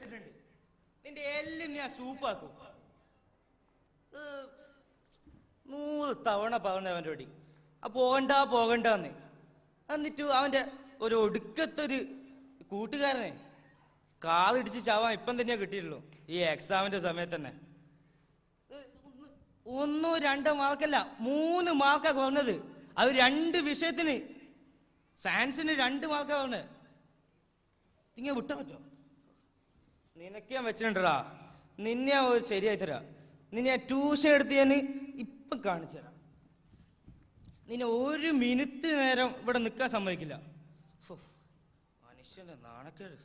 വെച്ചിട്ടുണ്ട്. നിന്റെ എല്ലും ഞാൻ സൂപ്പാക്കും. 100 തവണ പറഞ്ഞ അവൻ്റെ ഓടി പോകണ്ടെന്ന്. എന്നിട്ട് അവൻ്റെ ഒരു ഒടുക്കത്തൊരു കൂട്ടുകാരനെ കാലിടിച്ച് ചാവാൻ ഇപ്പം തന്നെയാ കിട്ടിയുള്ളൂ. ഈ എക്സാമിന്റെ സമയത്ത് തന്നെ 1 2 മാർക്കല്ല 3 മാർക്കാ കുറഞ്ഞത്. അത് 2 വിഷയത്തിന്. സയൻസിന് 2 മാർക്കാ പറഞ്ഞത്. ഇങ്ങനെ വിട്ടാ പറ്റോ? നിനക്ക് ഞാൻ വെച്ചിട്ടുണ്ടാ. നിന്നെ ഒരു ശരിയായി തരാം. നിന്നെ ട്യൂഷൻ എടുത്ത് ഞാൻ ഇപ്പം കാണിച്ചു തരാം. നിന്നെ 1 മിനിറ്റ് നേരം ഇവിടെ നിൽക്കാൻ സമ്മതിക്കില്ല. മനുഷ്യന്റെ നാണക്കേട്.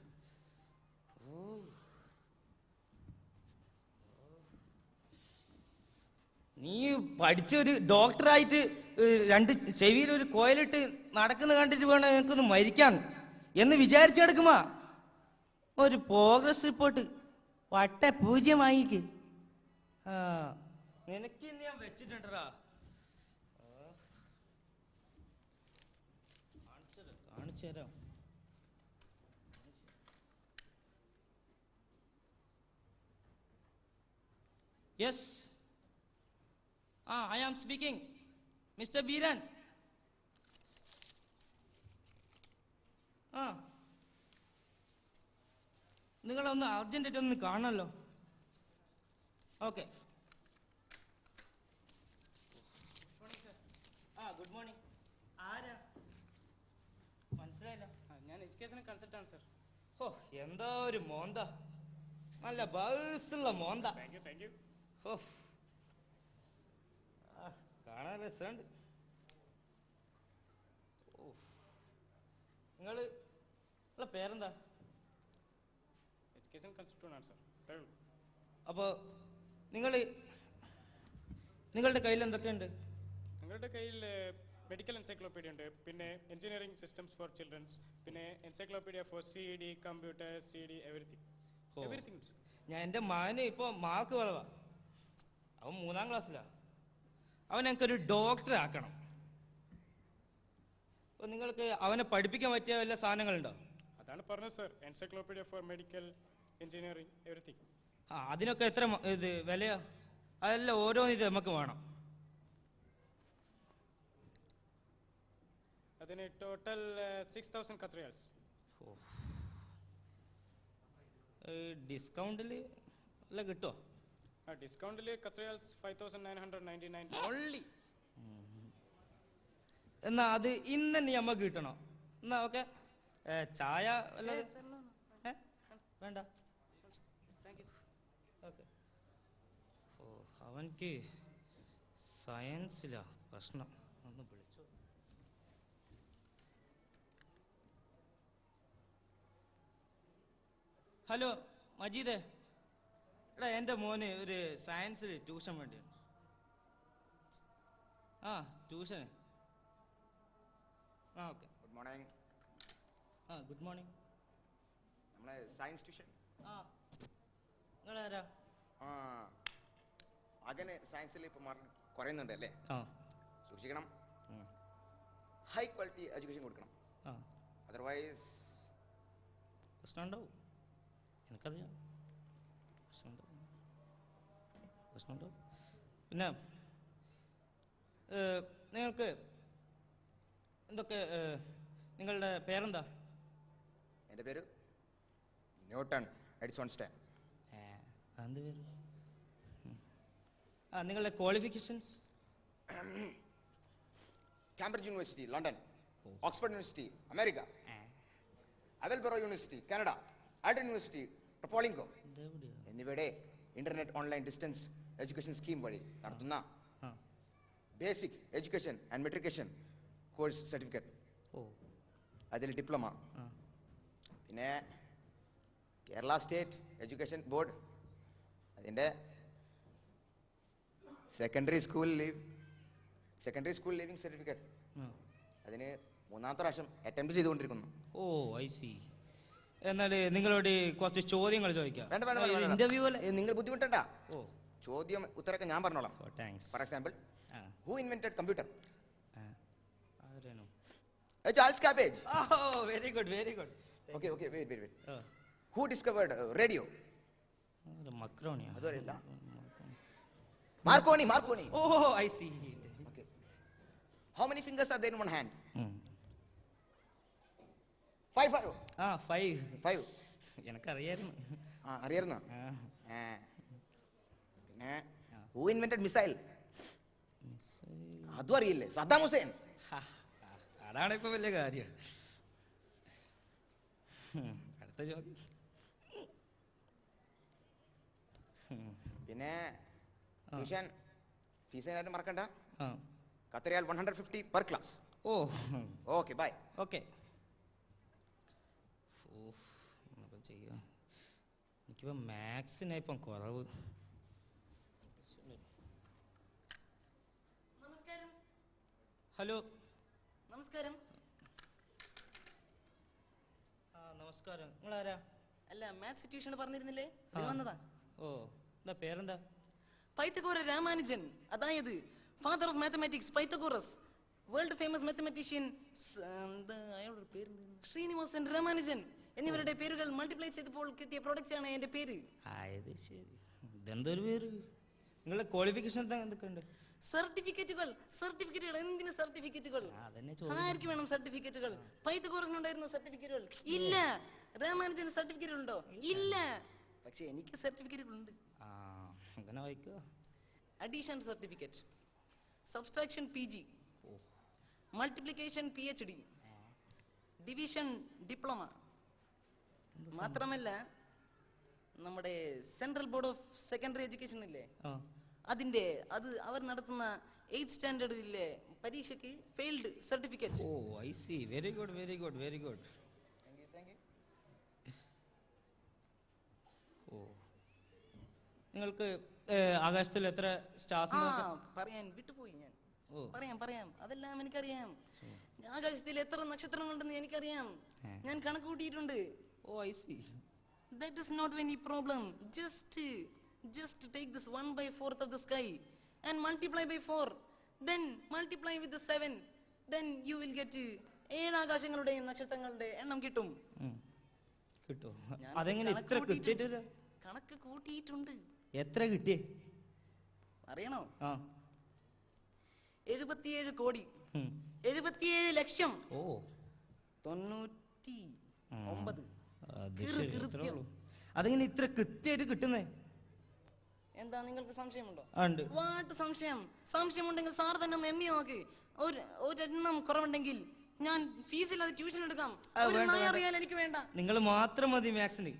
നീ പഠിച്ചൊരു ഡോക്ടറായിട്ട് 2 ചെവിയിൽ ഒരു കോയിലിട്ട് നടക്കുന്ന കണ്ടിട്ട് വേണം എനിക്കൊന്ന് മരിക്കാൻ എന്ന് വിചാരിച്ചെടുക്കുമാ. ഒരു പ്രോഗ്രസ് റിപ്പോർട്ട് 0 നിനക്ക് ഞാൻ വെച്ചിട്ടുണ്ടാ. കാണിച്ചു തരാം. Yes, I am speaking. Mr. Biran. നിങ്ങളൊന്ന് അർജന്റായിട്ട് ഒന്ന് കാണണമല്ലോ. ഓക്കെ. Good morning. ആരാ? മനസ്സിലായില്ല. ഞാൻ എഡ്യൂക്കേഷൻ കൺസൾട്ടാണ് സർ. ഓ, എന്താ ഒരു മോന്ത. നല്ല ബൗസുള്ള മോന്ത. Thank you. ഓ, കാണാൻ രസമുണ്ട്. നിങ്ങളെ പേരെന്താ? Education consultant sir. അപ്പോൾ നിങ്ങളുടെ കയ്യിൽ എന്തൊക്കെയുണ്ട്? നിങ്ങളുടെ കയ്യിൽ മെഡിക്കൽ എൻസൈക്ലോപീഡിയ ഉണ്ട്, പിന്നെ എഞ്ചിനീയറിംഗ് സിസ്റ്റംസ് ഫോർ ചിൽഡ്രൻസ്, പിന്നെ encyclopedia for CD, computer, CD, everything. ഞാൻ എൻ്റെ മകന് ഇപ്പോൾ മാർക്ക് കുറവാ. അവൻ 3ാം ക്ലാസ്സിലാണ്. അവൻ എനിക്കൊരു ഡോക്ടറെ ആക്കണം. അപ്പോൾ നിങ്ങൾക്ക് അവനെ പഠിപ്പിക്കാൻ പറ്റിയ വല്ല സാധനങ്ങളുണ്ടോ? അതാണ് പറഞ്ഞത് sir, encyclopedia for medical, engineering, everything. അതിനൊക്കെ എത്ര ഇത് വിലയാ? അതെല്ലാം ഓരോന്ന് ഇത് നമുക്ക് വേണം. അതിന് ടോട്ടൽ 6000 Qatari riyals. ഡിസ്കൗണ്ടിൽ എല്ലാം കിട്ടുമോ? ഡിസ്കൗണ്ടിൽ Qatari riyals 5999 ഓൺലി. എന്നാ അത് ഇന്ന് തന്നെ നമുക്ക് കിട്ടണോ? എന്നാ ഓക്കെ. ചായ വേണ്ട. ഓക്കെ. ഓ, അവൻക്ക് സയൻസിലാ പ്രശ്നം. ഒന്ന് വിളിച്ചോ. ഹലോ മജീദേ, എടാ എൻ്റെ മോന് ഒരു സയൻസിൽ ട്യൂഷൻ വേണ്ടിയാണ്. Tuition. Okay. Good morning. Good morning. നമ്മളെ സയൻസ് ട്യൂഷൻ. നിങ്ങളാരാ? അങ്ങനെ സയൻസിൽ ഇപ്പോൾ മാർക്ക് കുറയുന്നുണ്ട് അല്ലേ? സൂക്ഷിക്കണം. ഹൈ ക്വാളിറ്റി എഡ്യൂക്കേഷൻ കൊടുക്കണം. അതർവൈസ് പ്രശ്നമുണ്ടാവും. എനിക്കറിയാം, പ്രശ്നമുണ്ടാവും. പിന്നെ നിങ്ങൾക്ക് എന്തൊക്കെ? നിങ്ങളുടെ പേരെന്താ? എൻ്റെ പേര് ന്യൂട്ടൺ എഡിസൺ സ്റ്റൈൻ. എന്ത് പേര്? നിങ്ങളുടെ ക്വാളിഫിക്കേഷൻസ്? Cambridge University London, Oxford University America, അവൽബറോ യൂണിവേഴ്സിറ്റി കാനഡ, ആൽട്ടൺ യൂണിവേഴ്സിറ്റി ടൊപ്പോളിങ്കോ എന്നിവയുടെ internet online distance education scheme വഴി നടത്തുന്ന basic education and matriculation course certificate, അതിൽ ഡിപ്ലോമ, പിന്നെ കേരള സ്റ്റേറ്റ് എഡ്യൂക്കേഷൻ ബോർഡ് അതിൻ്റെ സെക്കൻഡറി സ്കൂൾ ലീവിംഗ് സർട്ടിഫിക്കറ്റ്, അതിന് 3ാമത്തെ പ്രാവശ്യം അറ്റംപ്റ്റ് ചെയ്തുകൊണ്ടിരിക്കുന്നു. Oh, I see. എന്നാൽ നിങ്ങളോട് കുറച്ച് ചോദ്യങ്ങൾ ചോദിക്കാം. ഇന്റർവ്യൂ അല്ലേ? നിങ്ങൾ ബുദ്ധിമുട്ടണ്ട. ചോദ്യം ഉത്തരമൊക്കെ ഞാൻ പറഞ്ഞോളാം. For example, who invented computer? Charles cabbage. Very good, very good. Okay, wait. Who discovered radio? മക്രോണിയാ? അതുവരെയില്ല. Marconi. Oh I see. Okay. How many fingers are there in one hand? 5. 5. എനിക്കറിയായിരുന്നു. അറിയായിരുന്നോ? പിന്നെ who invented missile? അതും അറിയില്ലേ? Saddam Hussain. അതാണ് ഇപ്പൊ വലിയ കാര്യം. അടുത്ത ചോദ്യം. പിന്നെ ട്യൂഷൻ ഫീസ് അതിനായിട്ട് മറക്കണ്ട. ഖത്തറിയാൽ 150 per class. ഓ ഓക്കെ ബൈ. ഓക്കെ. ചെയ്യാം. എനിക്കിപ്പോൾ മാത്സിനാ ഇപ്പം കുറവ്. ഹലോ. നമസ്കാരം. നമസ്കാരം. നിങ്ങളാരാ? അല്ല, മാത്സ് ട്യൂഷൻ പറഞ്ഞിരുന്നില്ലേ, വന്നതാ. ഓ, എന്താ പേരെന്താ? പൈത്തഗോറ രാമാനുജൻ, അതായത് father of mathematics Pythagoras, world famous mathematician അയാളുടെ പേര് ശ്രീനിവാസൻ രാമാനുജൻ എന്നിവരുടെ പേരുകൾ മൾട്ടിപ്ലൈ ചെയ്തപ്പോൾ കിട്ടിയ പ്രോഡക്റ്റ് ആണ് എന്റെ പേര്. ശരി. ഇതെന്തൊരു പേര്? നിങ്ങളുടെ ക്വാളിഫിക്കേഷൻ എന്തൊക്കെയുണ്ട്? സർട്ടിഫിക്കറ്റുകൾ. എന്തിന് സർട്ടിഫിക്കറ്റുകൾ? ആർക്ക് വേണം സർട്ടിഫിക്കറ്റുകൾ? പൈത്തഗോറസിനുണ്ടായിരുന്നു സർട്ടിഫിക്കറ്റുകൾ? ഇല്ല. രാമാനുജന് സർട്ടിഫിക്കറ്റ് ഉണ്ടോ? ഇല്ല. പക്ഷെ എനിക്ക് സർട്ടിഫിക്കറ്റുകൾ ഉണ്ട്. Addition certificate, subtraction PG, multiplication PhD, division diploma. മാത്രമല്ല നമ്മുടെ central board of secondary education ഇല്ലേ, അത് അവർ നടത്തുന്ന 8th സ്റ്റാൻഡേർഡിലെ പരീക്ഷയ്ക്ക് failed certificate. Oh I see. Very good. Oh, നിങ്ങൾക്ക് ആകാശത്തിൽ എത്ര സ്റ്റാർസ്? പറയാൻ വിട്ടുപോയി ഞാൻ. പറയാം. അതെല്ലാം എനിക്കറിയാം. ആകാശത്തിൽ എത്ര നക്ഷത്രങ്ങളുണ്ടെന്ന് എനിക്കറിയാം. ഞാൻ കണക്ക് കൂട്ടിയിട്ടുണ്ട്. Oh I see. That is not any problem. Just take this 1/4 of the sky and multiply by 4. Then multiply with the 7. Then you will get 7 ആകാശങ്ങളുടെയും നക്ഷത്രങ്ങളുടെ എണ്ണം കിട്ടും. അതെങ്ങനെ ഇത്ര കിട്ടിയിട്ടില്ല? കണക്ക് കൂട്ടിയിട്ടുണ്ട്. എത്ര കിട്ടി അറിയണോ? 77 കോടി 77 ലക്ഷം 99. അതെങ്ങനെ ഇത്ര കൃത്യമായിട്ട് കിട്ടുന്നേ? എന്താ നിങ്ങൾക്ക് സംശയമുണ്ടോ? വാട്ട് സംശയം? സംശയമുണ്ടെങ്കിൽ സാർ തന്നെ ഒന്ന് എണ്ണി നോക്ക്. ഒരെണ്ണം കുറവുണ്ടെങ്കിൽ ഞാൻ ഫീസില്ലാതെ ട്യൂഷൻ എടുക്കാം. അറിയാൻ എനിക്ക് വേണ്ട. നിങ്ങൾ മാത്രം മതി മാത്സിന്.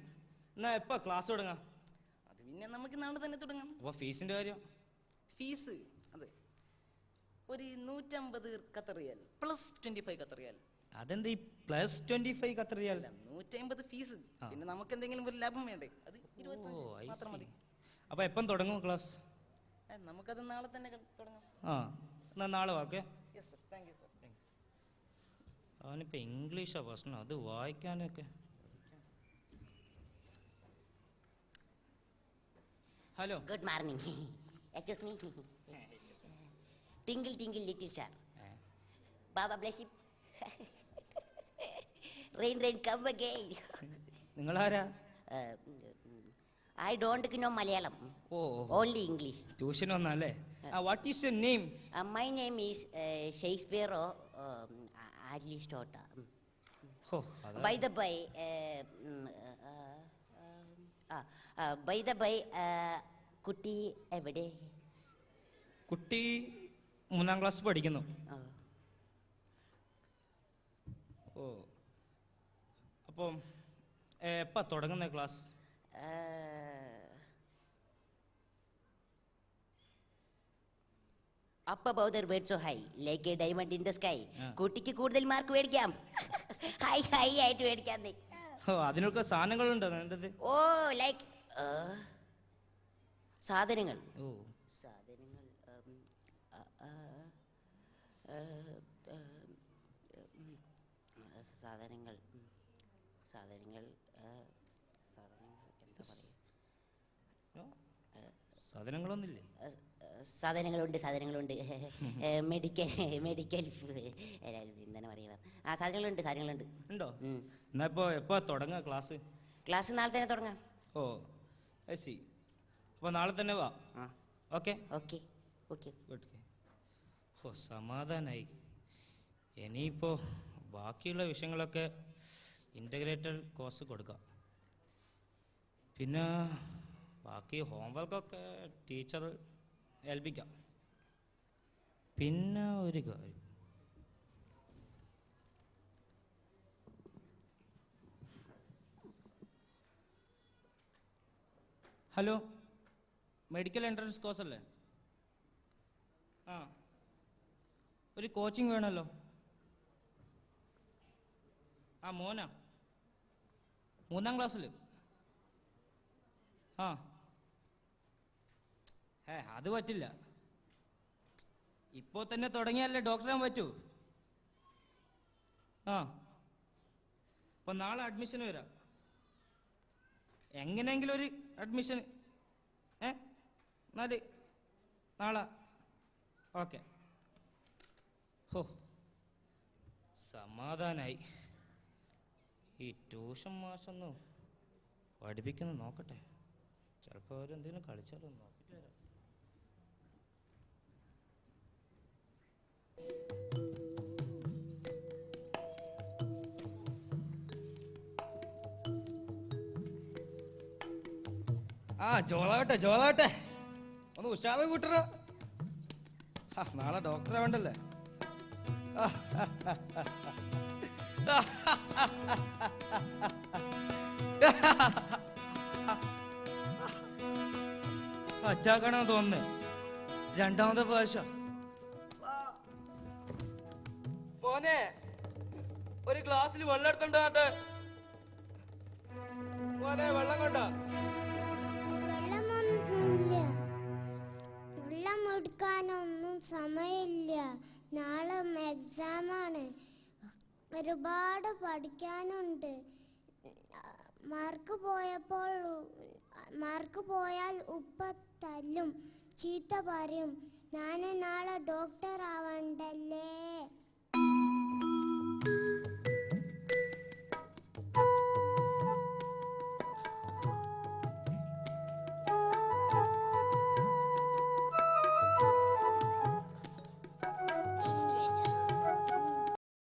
എന്നാ എപ്പോ ക്ലാസ് തുടങ്ങാം? അത് പിന്നെ നമുക്ക് നാളെ തന്നെ തുടങ്ങാം. അപ്പൊ ഫീസിന്റെ കാര്യം? ഫീസ് അതെ, ഒരു 150 ഖത്തർ റിയാൽ പ്ലസ് 25 ഖത്തർ റിയാൽ. അതെന്താ ഈ പ്ലസ് 25 ഖത്തർ റിയാൽ? 150 ഫീസ്. പിന്നെ നമുക്ക് എന്തെങ്കിലും ഒരു ലാഭം വേണ്ടേ? അത് 25 മാത്രം മതി. അപ്പൊ എപ്പം തുടങ്ങും ക്ലാസ്? നമുക്കത് നാളെ തന്നെ തുടങ്ങാം. എന്നാ നാളെ okay. Yes sir. Thank you sir. അവനിപ്പോ ഇംഗ്ലീഷാ പ്രശ്നം, അത് വായിക്കാനൊക്കെ. Hello. Good morning. Excuse me. Tingle tingle little star. Baba bless you. Rain come again. നിങ്ങളാരാ? I don't know Malayalam. Only English. Tuition വന്നല്ലേ? What is your name? My name is Shakespeare Aristotle. By the by, കുട്ടി എവിടെ? കുട്ടി 3ാം class പഠിക്കുന്നു. അപ്പം എപ്പാ തുടങ്ങുന്ന class? Up above the bird so high, like a diamond in the sky. കുട്ടിക്ക് കൂടുതൽ mark മേടിക്കാം. ഹൈ ആയിട്ട് മേടിക്കാം. അതിനൊക്കെ സാധനങ്ങളുണ്ടോ? ലൈക്ക് സാധനങ്ങൾ. സാധനങ്ങളൊന്നില്ലേ? സാധനങ്ങളുണ്ട്. മെഡിക്കൽ എന്താണ് പറയുക? സാധനങ്ങളുണ്ട്. ഉണ്ടോ? എന്നാ ഇപ്പോ എപ്പോ തുടങ്ങാ ക്ലാസ്? ക്ലാസ് നാളെ തന്നെ തുടങ്ങാം. ഓ സി, അപ്പോൾ നാളെ തന്നെ വാ. ആ ഓക്കെ ഓക്കെ ഓക്കെ. ഗുഡ്. ഓ സമാധാനായി. ഇനിയിപ്പോൾ ബാക്കിയുള്ള വിഷയങ്ങളൊക്കെ ഇൻ്റഗ്രേറ്റഡ് കോഴ്സ് കൊടുക്കാം. പിന്നെ ബാക്കി ഹോംവർക്കൊക്കെ ടീച്ചർ ഏൽപ്പിക്കാം. പിന്നെ ഒരു കാര്യം, ഹലോ, മെഡിക്കൽ എൻട്രൻസ് കോഴ്സ് അല്ലേ? ആ, ഒരു കോച്ചിങ് വേണമല്ലോ. ആ മോനാ, 3ാം ക്ലാസ്സിൽ. ആ അത് പറ്റില്ല, ഇപ്പോൾ തന്നെ തുടങ്ങിയാലേ ഡോക്ടറാൻ പറ്റൂ. ആ അപ്പം നാളെ അഡ്മിഷന് വരാം. എങ്ങനെയെങ്കിലും ഒരു അഡ്മിഷൻ. എന്നാൽ നാളെ. ഓക്കെ. ഹോ സമാധാനായി. ഈ ട്യൂഷൻ മാഷൊന്ന് പഠിപ്പിക്കുന്നു നോക്കട്ടെ, ചിലപ്പോൾ അവരെന്തെങ്കിലും കളിച്ചാലോ നോക്കിട്ട് വരാം. ആ ജോളാവട്ടെ ജോളാവട്ടെ, ഒന്ന് ഉഷാറ് കൂട്ടറ. നാളെ ഡോക്ടറെ വേണ്ടല്ലേ. അറ്റാക്കാണെന്ന് തോന്നുന്നേ, 2ാമത്തെ പ്രാവശ്യം. മോനെ, ഒരു ഗ്ലാസ്സിൽ വെള്ളം എടുക്കണ്ടാട്ടെ. മോനെ വെള്ളം കൊണ്ടാ. വെള്ളം എടുക്കാനൊന്നും സമയമില്ല. നാളെ എക്സാമാണ്, ഒരുപാട് പഠിക്കാനുണ്ട്. മാർക്ക് പോയാൽ ഉപ്പ തല്ലും, ചീത്ത പറയും. ഞാൻ നാളെ ഡോക്ടർ ആവണ്ടല്ലേ.